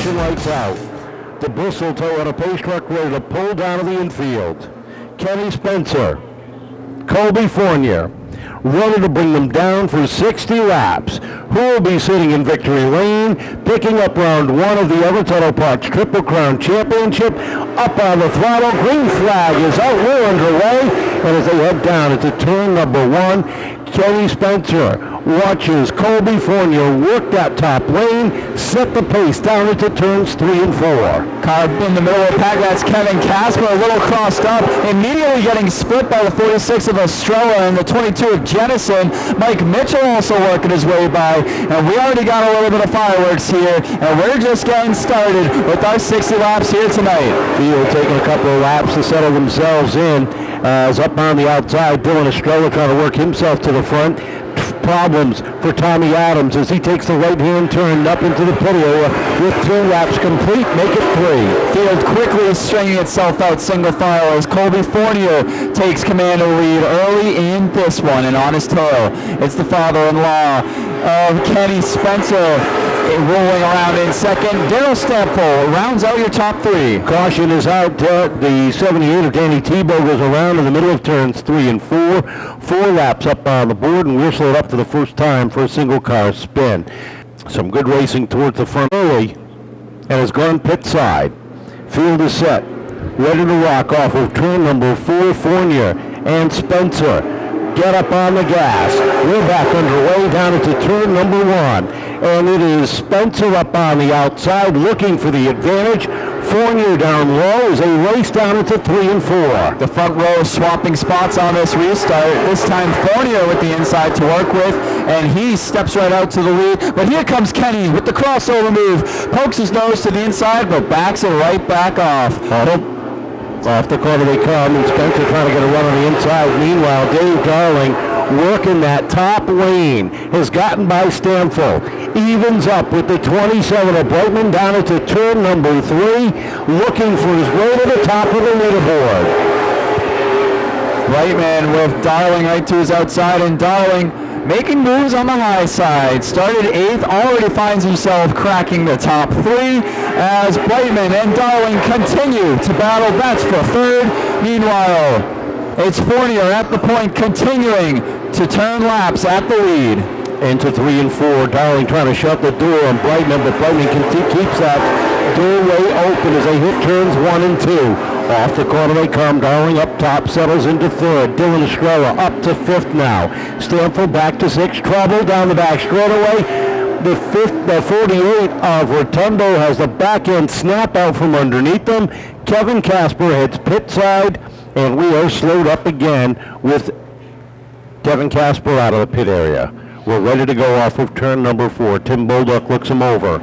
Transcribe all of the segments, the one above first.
caution lights out. The Bristletop at a pace truck ready to pull down to the infield. Kenny Spencer, Colbey Fournier, ready to bring them down for 60 laps. Who will be sitting in victory lane, picking up round one of the Everett Auto Parts Triple Crown Championship. Up on the throttle, green flag is out, we're underway, and as they head down into turn number one, Kenny Spencer watches Colbey Fournier work that top lane, set the pace down into turns 3 and 4. Car in the middle of the pack, that's Kevin Casper, a little crossed up, immediately getting split by the 46 of Estrella and the 22 of Jenison. Mike Mitchell also working his way by, and we already got a little bit of fireworks here, and we're just getting started with our 60 laps here tonight. Field taking a couple of laps to settle themselves in. As up on the outside, Dylan Estrella trying to work himself to the front. Problems for Tommy Adams as he takes the right-hand turn up into the pit area with 2 laps complete, make it 3. Field quickly stringing itself out single file as Colbey Fournier takes command of the lead early in this one, and on his tail, it's the father-in-law of Kenny Spencer rolling around in second. Darrell Stampfl rounds out your top 3. Caution is out. The 78 of Danny Tebow goes around in the middle of turns 3 and 4. 4 laps up on the board, and we're slowed up for the first time for a single car spin. Some good racing towards the front early, and has gone pit side. Field is set, ready to rock off of turn number 4. Fournier and Spencer get up on the gas. We're back underway down into turn number 1. And it is Spencer up on the outside looking for the advantage. Fournier down low as they race down into 3 and 4. The front row swapping spots on this restart. This time Fournier with the inside to work with, and he steps right out to the lead. But here comes Kenny with the crossover move. Pokes his nose to the inside, but backs it right back off. Off the corner they come, and Spencer trying to get a run on the inside. Meanwhile, Dave Darling working that top lane has gotten by Stampfl. Evens up with the 27 of Brightman down into turn number 3, looking for his way to the top of the leaderboard. Brightman with Darling right to his outside, and Darling making moves on the high side. Started 8th, already finds himself cracking the top 3 as Brightman and Darling continue to battle. That's for 3rd. Meanwhile, it's Fournier at the point, continuing to turn laps at the lead. Into 3 and 4, Darling trying to shut the door on Brightman, but Brightman keeps that doorway open as they hit turns 1 and 2. Off the corner they come, Darling up top, settles into 3rd. Dylan Estrella up to 5th now. Stampfl back to 6th, trouble down the back straightaway. The 48 of Rotondo has the back end snap out from underneath them. Kevin Casper heads pit side, and we are slowed up again with Kevin Casper out of the pit area. We're ready to go off of turn number 4. Tim Bolduc looks him over.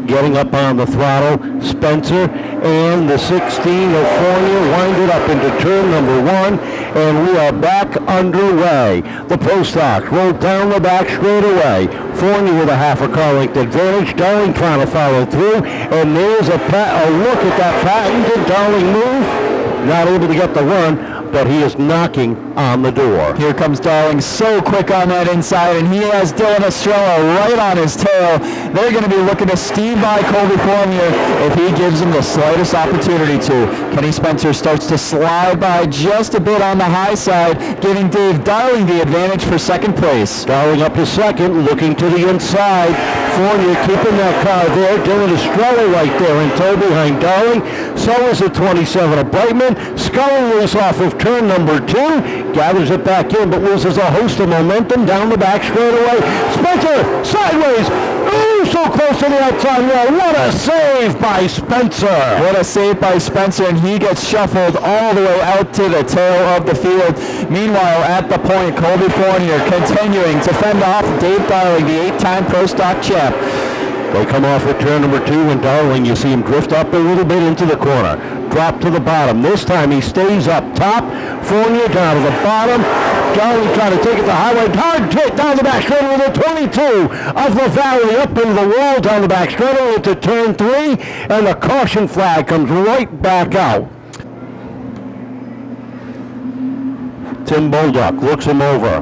Getting up on the throttle, Spencer and the 16 of Fournier winded up into turn number 1, and we are back underway. The Pro Stocks rolled down the back straightaway. Fournier with a half a car length advantage. Darling trying to follow through, and there's a look at that patented Darling move. Not able to get the run, but he is knocking on the door. Here comes Darling, so quick on that inside, and he has Dylan Estrella right on his tail. They're going to be looking to steam by Colbey Fournier if he gives them the slightest opportunity to. Kenny Spencer starts to slide by just a bit on the high side, giving Dave Darling the advantage for 2nd place. Darling up to 2nd, looking to the inside. Fournier keeping that car there. Dylan Estrella right there in tow behind Darling. So is the 27 of Brightman. Scully loose off of turn number 2. Gathers it back in, but loses a host of momentum down the back straightaway. Spencer sideways. Ooh, so close to the outside wall. What a save by Spencer. What a save by Spencer, and he gets shuffled all the way out to the tail of the field. Meanwhile, at the point, Colbey Fournier continuing to fend off Dave Darling, the 8-time Pro Stock champ. They come off at turn number 2, and Darling, you see him drift up a little bit into the corner. Drop to the bottom. This time he stays up top. Fournier down to the bottom. Darling trying to take it the highway. Hard hit down the back straightaway with a 22 of the Valley up into the wall down the back straightaway into turn 3, and the caution flag comes right back out. Tim Bolduc looks him over.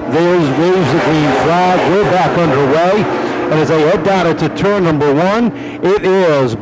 There's waves the green flag. We're back underway. And as they head down into turn number 1, it is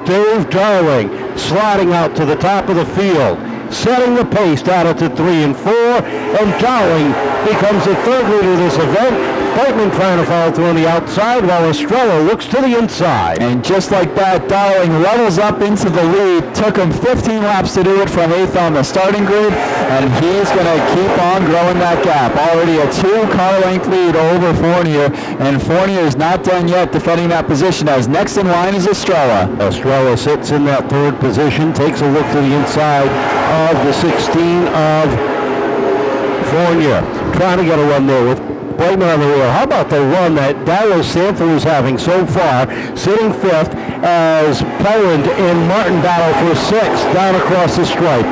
Dave Darling sliding out to the top of the field, setting the pace down into 3 and 4, and Darling becomes the third leader of this event. Brightman trying to follow through on the outside while Estrella looks to the inside. And just like that, Darling levels up into the lead. Took him 15 laps to do it from 8th on the starting grid, and he's going to keep on growing that gap. Already a 2-car length lead over Fournier, and Fournier is not done yet defending that position, as next in line is Estrella. Estrella sits in that third position, takes a look to the inside of the 16 of Fournier, trying to get a run there with Brightman on the rear. How about the run that Darrell Stampfl is having so far, sitting 5th as Pelland and Martin battle for 6th down across the stripe.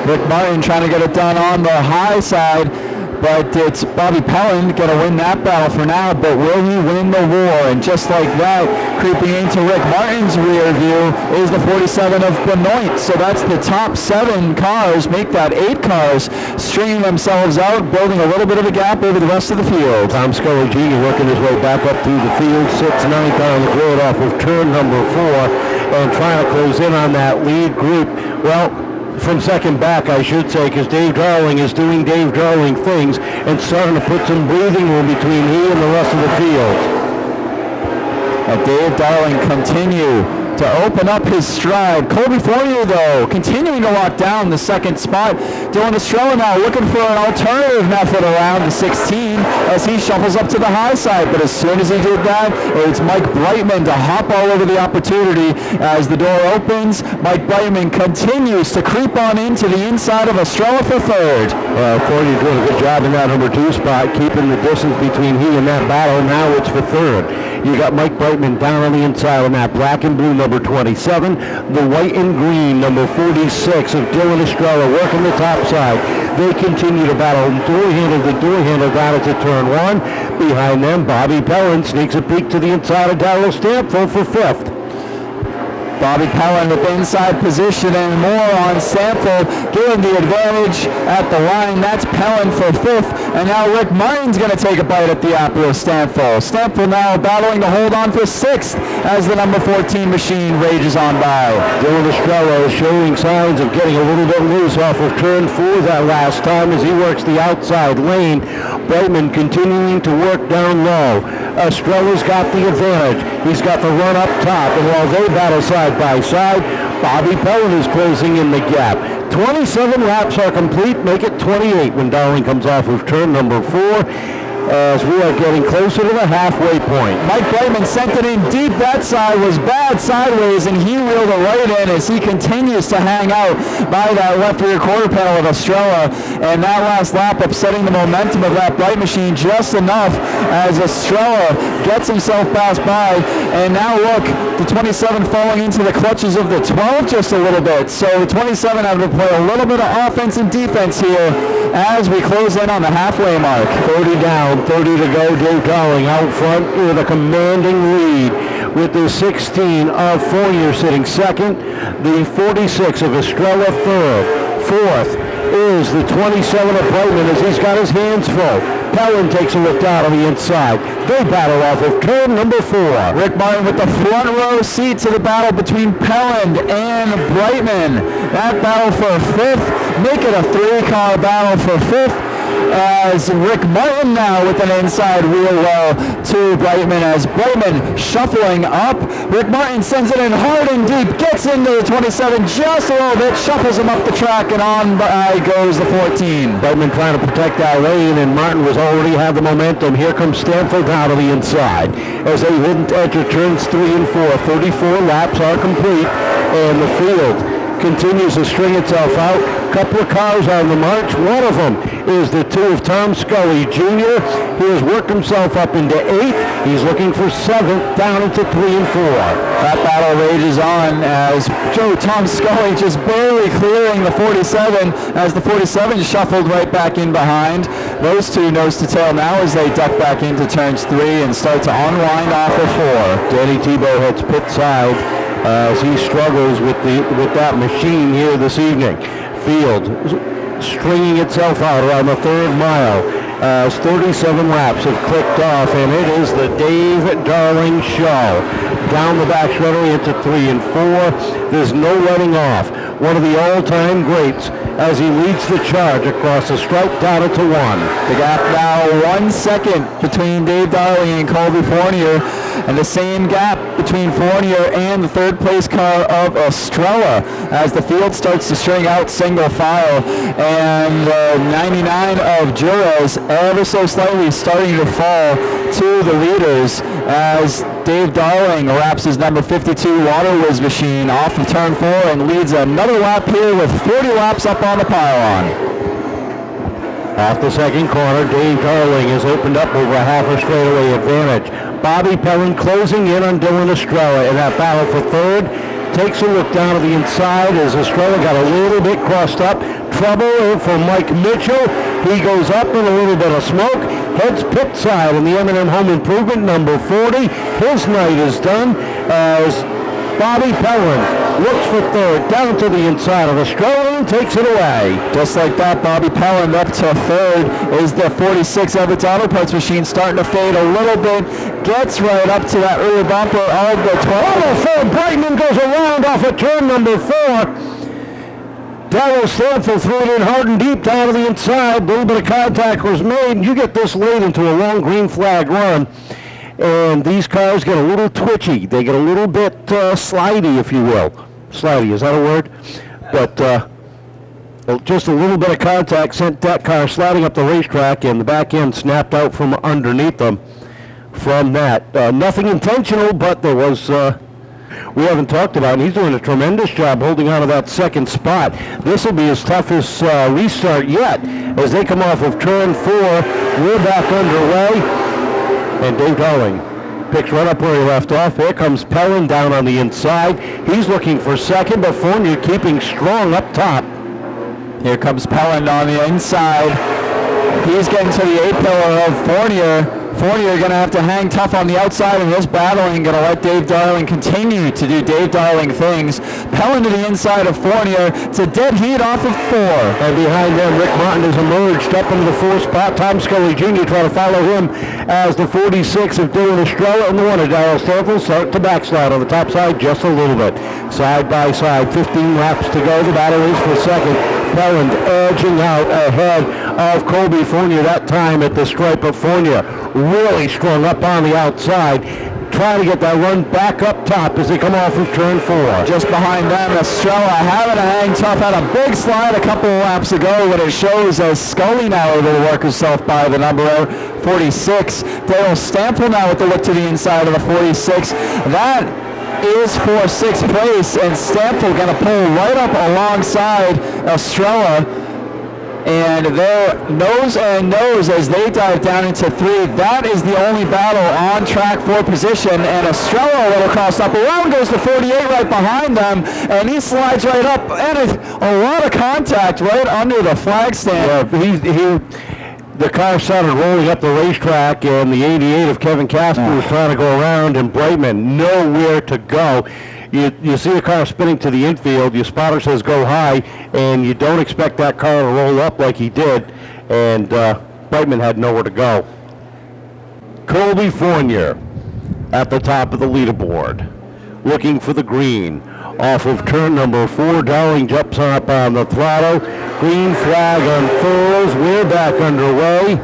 Rick Martin trying to get it done on the high side, but it's Bobby Pelland going to win that battle for now, but will he win the war? And just like that, creeping into Rick Martin's rear view is the 47 of Benoit. So that's the top 7 cars, make that 8 cars, stringing themselves out, building a little bit of a gap over the rest of the field. Tom Scully Jr. working his way back up through the field, sits 9th on the grid off of turn number 4, and trying to close in on that lead group. Well, from second back, I should say, because Dave Darling is doing Dave Darling things and starting to put some breathing room between he and the rest of the field. And Dave Darling continue to open up his stride. Colbey Fournier, though, continuing to lock down the second spot. Dylan Estrella now looking for an alternative method around the 16 as he shuffles up to the high side. But as soon as he did that, it's Mike Brightman to hop all over the opportunity. As the door opens, Mike Brightman continues to creep on into the inside of Estrella for 3rd. Fournier doing a good job in that number 2 spot, keeping the distance between he and that battle. Now it's for 3rd. You got Mike Brightman down on the inside on that black and blue number 27, the white and green number 46 of Dylan Estrella working the top side. They continue to battle door handle down into turn 1. Behind them, Bobby Pelland sneaks a peek to the inside of Darrell Stampfl for 5th. Bobby Pelland with inside position and more on Stampfl, giving the advantage at the line. That's Pelland for 5th, and now Rick Martin's going to take a bite at the apple of Stampfl. Stampfl now battling to hold on for 6th as the number 14 machine rages on by. Dylan Estrella is showing signs of getting a little bit loose off of turn 4 that last time as he works the outside lane. Brightman continuing to work down low. Estrella's got the advantage. He's got the run up top, and while they battle side by side, Bobby Pelland is closing in the gap. 27 laps are complete, make it 28 when Darling comes off of turn number 4. As we are getting closer to the halfway point. Mike Brightman sent it in deep. That side was bad sideways, and he reeled it right in as he continues to hang out by that left rear quarter panel of Estrella. And that last lap upsetting the momentum of that Bright machine just enough as Estrella gets himself passed by. And now look, the 27 falling into the clutches of the 12 just a little bit. So the 27 having to play a little bit of offense and defense here as we close in on the halfway mark. 30 down, 30 to go. Dave Darling out front with a commanding lead with the 16 of Fournier sitting 2nd, the 46 of Estrella 3rd. 4th is the 27 of Brightman as he's got his hands full. Pelland takes a look down on the inside. They battle off of turn number 4. Rick Martin with the front row seat to the battle between Pelland and Brightman. That battle for 5th, make it a 3-car battle for 5th. As Rick Martin now with an inside wheel well to Brightman as Brightman shuffling up. Rick Martin sends it in hard and deep, gets into the 27 just a little bit, shuffles him up the track, and on by goes the 14. Brightman trying to protect that lane, and Martin was already had the momentum. Here comes Stampfl down to the inside as they enter turns 3 and 4. 34 laps are complete, and the field continues to string itself out. Couple of cars on the march. One of them is the 2 of Tom Scully Jr. He has worked himself up into 8th. He's looking for 7th, down into 3 and 4. That battle rages on as Tom Scully just barely clearing the 47 as the 47 shuffled right back in behind. Those two nose to tail now as they duck back into turns 3 and start to unwind off of 4. Danny Tebow heads pit side as he struggles with that machine here this evening. Field stringing itself out around the 3rd mile as 37 laps have clicked off, and it is the Dave Darling show. Down the back straightaway into 3 and 4. There's no letting off. One of the all-time greats as he leads the charge across the stripe down into 1. The gap now 1 second between Dave Darling and Colbey Fournier, and the same gap between Fournier and the third place car of Estrella as the field starts to string out single file, and 99 of Juras ever so slightly starting to fall to the leaders as Dave Darling wraps his number 52 Water Whiz machine off of turn 4 and leads another lap here with 40 laps up on the pylon. Off the second corner, Dave Darling has opened up over a half a straightaway advantage. Bobby Pelland closing in on Dylan Estrella in that battle for third. Takes a look down to the inside as Estrella got a little bit crossed up. Trouble for Mike Mitchell. He goes up in a little bit of smoke. Heads pit side in the M&M Home Improvement number 40. His night is done as Bobby Pelland looks for third down to the inside of Estrella and takes it away. Just like that, Bobby Pelland up to third is the 46 Everett Auto Parts machine starting to fade a little bit. Gets right up to that early bumper of the 12. Brightman goes around off of turn number 4. Darrell Stampfl threw it in hard and deep down to the inside. A little bit of contact was made. You get this late into a long green flag run, and these cars get a little twitchy. They get a little bit slidey, if you will. Slidey, is that a word? But just a little bit of contact sent that car sliding up the racetrack, and the back end snapped out from underneath them from that. Nothing intentional, but there was... we haven't talked about, and he's doing a tremendous job holding on to that second spot. This will be his toughest restart yet as they come off of turn 4. We're back underway, and Dave Darling picks right up where he left off. Here comes Pelland down on the inside. He's looking for second, but Fournier keeping strong up top. Here comes Pelland on the inside. He's getting to the A-pillar of Fournier. Fournier going to have to hang tough on the outside in this battle and going to let Dave Darling continue to do Dave Darling things. Pelland to the inside of Fournier. It's a dead heat off of 4. And behind them, Rick Martin has emerged up into the 4th spot. Tom Scully Jr. trying to follow him as the 46 of Dylan Estrella and the 1 of Darrell Stampfl start to backslide on the top side just a little bit. Side by side, 15 laps to go. The battle is for second. Pelland edging out ahead of Colbey Fournier that time at the stripe of Fournier. Really strung up on the outside, trying to get that run back up top as they come off of turn 4. Just behind them, Estrella having to hang tough. Had a big slide a couple of laps ago, but it shows as Scully now able to work herself by the number 46. Darrell Stampfl now with the look to the inside of the 46. That is for 6th place, and Stampfl going to pull right up alongside Estrella. And they're nose and nose as they dive down into 3. That is the only battle on track for position. And Estrella a little crossed up. Around goes the 48 right behind them. And he slides right up. And a lot of contact right under the flag stand. Yeah, the car started rolling up the racetrack, and the 88 of Kevin Casper was trying to go around, and Brightman nowhere to go. You see the car spinning to the infield, your spotter says go high, and you don't expect that car to roll up like he did, and Brightman had nowhere to go. Colbey Fournier at the top of the leaderboard, looking for the green. Off of turn number 4, Darling jumps up on the throttle. Green flag unfurls. We're back underway.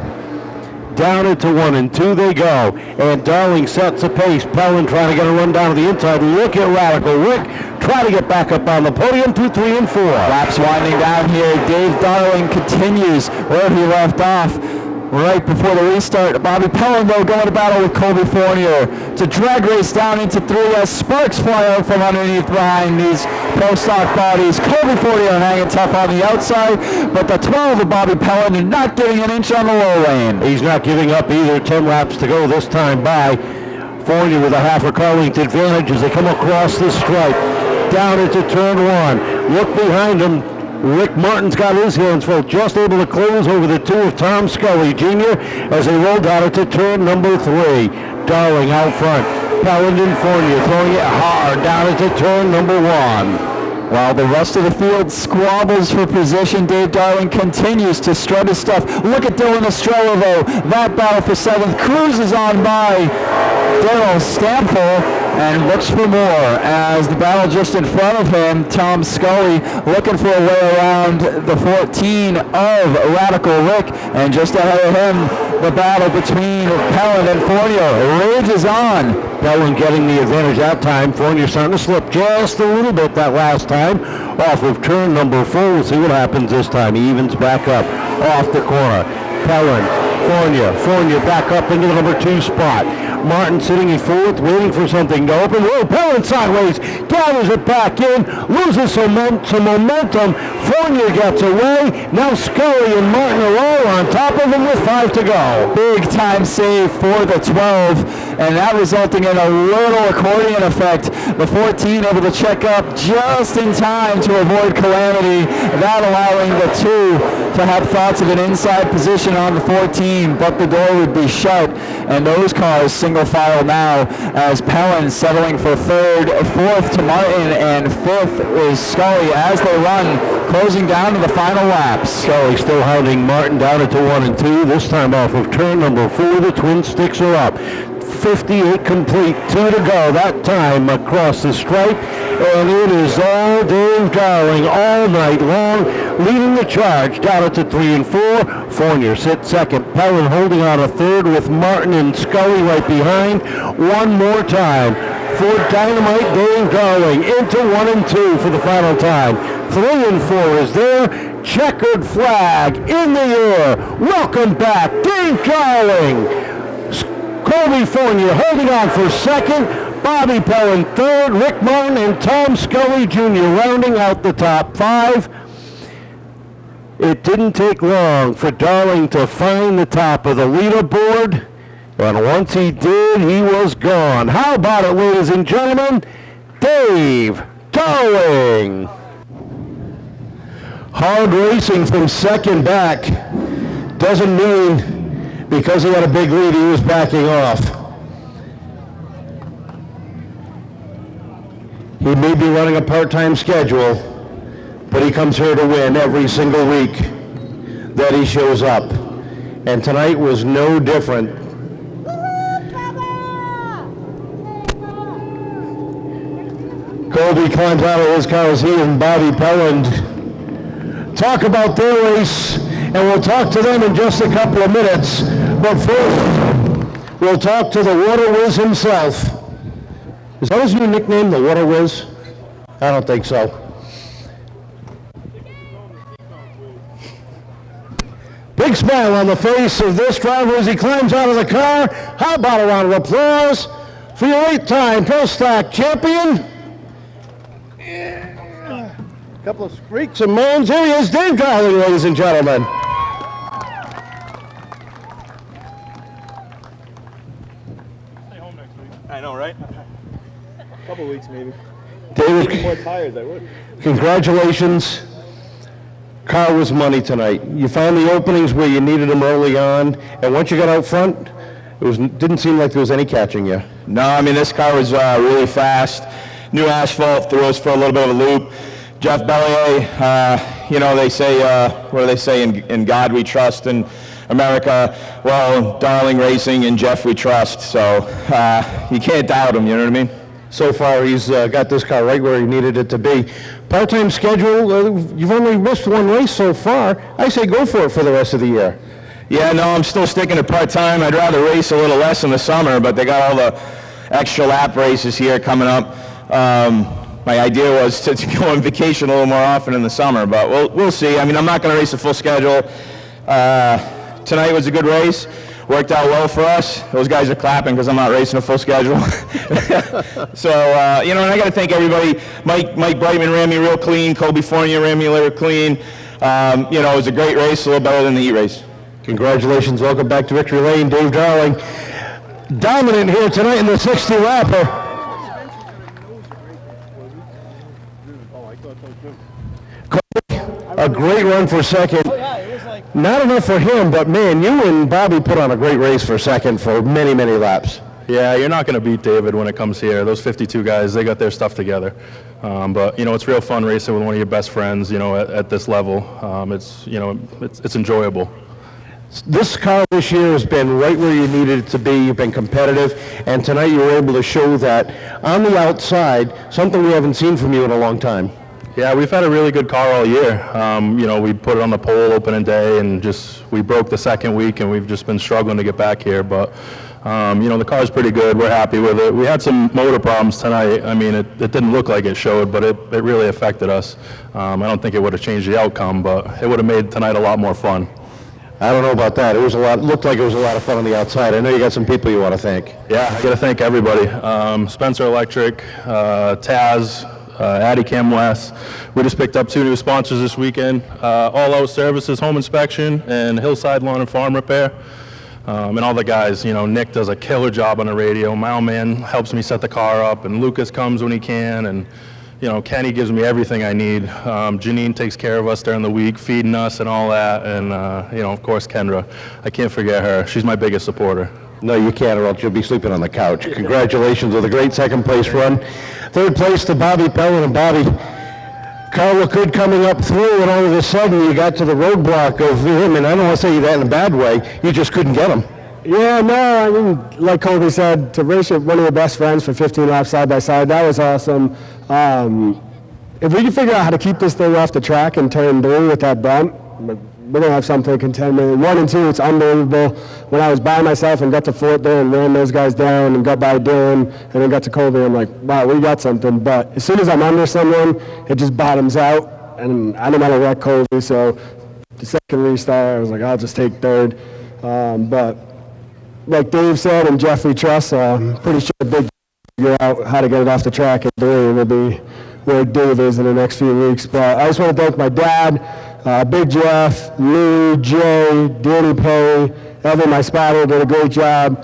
Down into 1 and 2 they go, and Darling sets a pace. Pelland trying to get a run down to the inside. Look at Radical Rick try to get back up on the podium. 2, 3, and 4. Laps winding down here. Dave Darling continues where he left off right before the restart. Bobby Pelland though going to battle with Colbey Fournier. It's a drag race down into 3 as sparks fly out from underneath behind these pro stock bodies. Colbey Fournier hanging tough on the outside, but the 12 of Bobby Pelland not getting an inch on the low lane. He's not giving up either. 10 laps to go this time by. Fournier with a half a car length advantage as they come across the stripe. Down into turn 1. Look behind him. Rick Martin's got his hands full, just able to close over the 2 of Tom Scully Jr. as they roll down into turn number 3. Darling out front. Pelland and Fournier throwing it hard down into turn number 1. While the rest of the field squabbles for position, Dave Darling continues to strut his stuff. Look at Dylan Estrella, though. That battle for 7th cruises on by Darrell Stampfl and looks for more as the battle just in front of him, Tom Scully looking for a way around the 14 of Radical Rick, and just ahead of him, the battle between Pelland and Fournier rages on. Pelland getting the advantage that time. Fournier starting to slip just a little bit that last time off of turn number 4. We'll see what happens this time. He evens back up off the corner. Pelland, Fournier back up into the number 2 spot. Martin sitting in 4th, waiting for something to open. Whoa, Pelland sideways, gathers it back in, loses some momentum. Fournier gets away. Now Scully and Martin are all on top of him with 5 to go. Big time save for the 12, and that resulting in a little accordion effect. The 14 able to check up just in time to avoid calamity, that allowing the 2 to have thoughts of an inside position on the 14, but the door would be shut, and those cars single file now as Pelland settling for 3rd, 4th to Martin, and 5th is Scully as they run, closing down to the final laps. Scully still hounding Martin down into 1 and 2, this time off of turn number 4. The twin sticks are up. 58 complete, 2 to go that time across the stripe, and it is all Dave Darling all night long, leading the charge down to 3 and 4. Fournier sits 2nd, Pelland holding on a 3rd with Martin and Scully right behind. One more time for Dynamite Dave Darling into 1 and 2 for the final time. 3 and 4 is there. Checkered flag in the air. Welcome back, Dave Darling. Colbey Fournier holding on for 2nd, Bobby Pelland 3rd, Rick Martin and Tom Scully Jr. rounding out the top 5. It didn't take long for Darling to find the top of the leaderboard, and once he did, he was gone. How about it, ladies and gentlemen? Dave Darling. Hard racing from 2nd back doesn't mean because he had a big lead, he was backing off. He may be running a part-time schedule, but he comes here to win every single week that he shows up. And tonight was no different. Colbey climbs out of his car as he and Bobby Pelland talk about their race, and we'll talk to them in just a couple of minutes. But first, we'll talk to the Water Whiz himself. Is that his new nickname, the Water Whiz? I don't think so. Big smile on the face of this driver as he climbs out of the car. How about a round of applause for your 8-time Pro Stock champion? A couple of squeaks and moans. Here he is, Dave Darling, ladies and gentlemen. I know, right? A couple weeks, maybe. David, If more tires, I would. congratulations. Car was money tonight. You found the openings where you needed them early on, and once you got out front, didn't seem like there was any catching you. No, I mean, this car was really fast. New asphalt, threw us for a little bit of a loop. Jeff Bellier, you know, they say, what do they say, in God we trust, in America, well, Darling Racing and Jeff we trust, so you can't doubt him, you know what I mean? So far, he's got this car right where he needed it to be. Part-time schedule, you've only missed 1 race so far. I say go for it for the rest of the year. Yeah, no, I'm still sticking to part-time. I'd rather race a little less in the summer, but they got all the extra lap races here coming up. My idea was to go on vacation a little more often in the summer, but we'll see. I mean, I'm not going to race a full schedule. Tonight was a good race. Worked out well for us. Those guys are clapping because I'm not racing a full schedule. So, you know, and I got to thank everybody. Mike Brightman ran me real clean. Colbey Fournier ran me a little clean. You know, it was a great race, a little better than the heat race. Congratulations. Welcome back to Victory Lane. Dave Darling, dominant here tonight in the 60-lapper. A great run for 2nd. Not enough for him, but man, you and Bobby put on a great race for 2nd for many, many laps. Yeah, you're not going to beat David when it comes here. Those 52 guys, they got their stuff together. But, you know, it's real fun racing with one of your best friends, you know, at this level. It's enjoyable. This car this year has been right where you needed it to be. You've been competitive, and tonight you were able to show that on the outside, something we haven't seen from you in a long time. Yeah, we've had a really good car all year. You know, we put it on the pole opening day, and we broke the second week, and we've just been struggling to get back here. But you know, the car's pretty good. We're happy with it. We had some motor problems tonight. I mean, it didn't look like it showed, but it really affected us. I don't think it would have changed the outcome, but it would have made tonight a lot more fun. I don't know about that. Looked like it was a lot of fun on the outside. I know you got some people you want to thank. Yeah, I got to thank everybody. Spencer Electric, Taz, Addy Cam West. We just picked up 2 new sponsors this weekend. All Out Services Home Inspection and Hillside Lawn and Farm Repair. And all the guys, you know, Nick does a killer job on the radio. My old man helps me set the car up, and Lucas comes when he can, and you know, Kenny gives me everything I need. Janine takes care of us during the week, feeding us and all that, and you know, of course, Kendra. I can't forget her. She's my biggest supporter. No, you can't, or else you'll be sleeping on the couch. Congratulations with a great second place run. Third place to Bobby Pelland. And Bobby, car looked good coming up through, and all of a sudden you got to the roadblock of him, and I don't want to say that in a bad way, you just couldn't get him. Yeah, no, I mean, like Colbey said, to race with one of your best friends for 15 laps side by side, that was awesome. If we can figure out how to keep this thing off the track and turn blue with that bump, we're going to have something to contend with. 1 and 2, it's unbelievable. When I was by myself and got to Fort there and ran those guys down and got by Dylan and then got to Colbey, I'm like, wow, we got something. But as soon as I'm under someone, it just bottoms out, and I didn't want to wreck Colbey, so the second restart, I was like, I'll just take third. But like Dave said and Jeffrey Truss, I'm pretty sure Big figure out how to get it off the track, and will be where Dave is in the next few weeks. But I just want to thank my dad, Big Jeff, Lou, Jay, Danny Perry, Evan, my spotter, did a great job.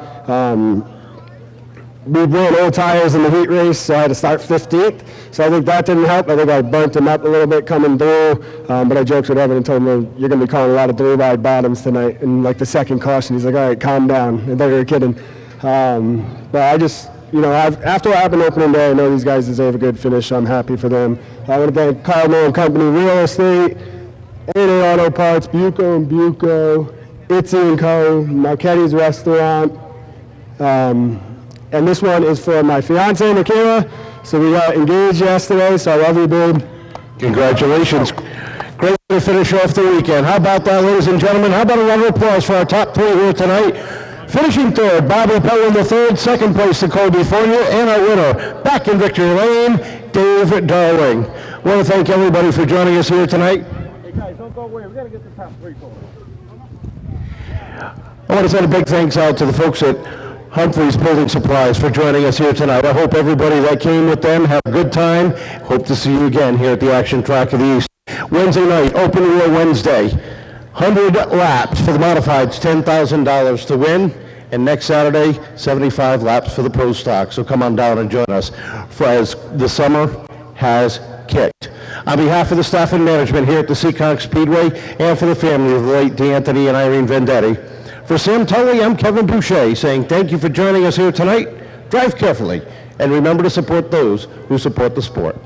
We ran old tires in the heat race, so I had to start 15th. So I think that didn't help. I think I burnt him up a little bit coming through. But I joked with Evan and told him, you're going to be calling a lot of 3-wide bottoms tonight. And like the second caution, he's like, all right, calm down. I thought you were kidding. But I just, you know, after what happened opening day, I know these guys deserve a good finish, so I'm happy for them. I want to thank Cardinal and Company Real Estate, A&A Auto Parts, Buco and Buco, Itzy & Co., Marchetti's Restaurant. And this one is for my fiance, Nikayla. So we got engaged yesterday, so I love you, babe. Congratulations. Great way to finish off the weekend. How about that, ladies and gentlemen? How about a round of applause for our top 3 here tonight? Finishing third, Bobby Pelland III, second place to Colbey Fournier, and our winner, back in victory lane, Dave Darling. I want to thank everybody for joining us here tonight. Hey guys, don't go away. We got to get the top 3 going. I want to send a big thanks out to the folks at Humphrey's Building Supplies for joining us here tonight. I hope everybody that came with them had a good time. Hope to see you again here at the Action Track of the East. Wednesday night, Open Wheel Wednesday. 100 laps for the modifieds, $10,000 to win. And next Saturday, 75 laps for the Pro Stock. So come on down and join us for as the summer has kicked. On behalf of the staff and management here at the Seekonk Speedway and for the family of the late D'Anthony and Irene Vendetti, for Sam Tully, I'm Kevin Boucher saying thank you for joining us here tonight. Drive carefully and remember to support those who support the sport.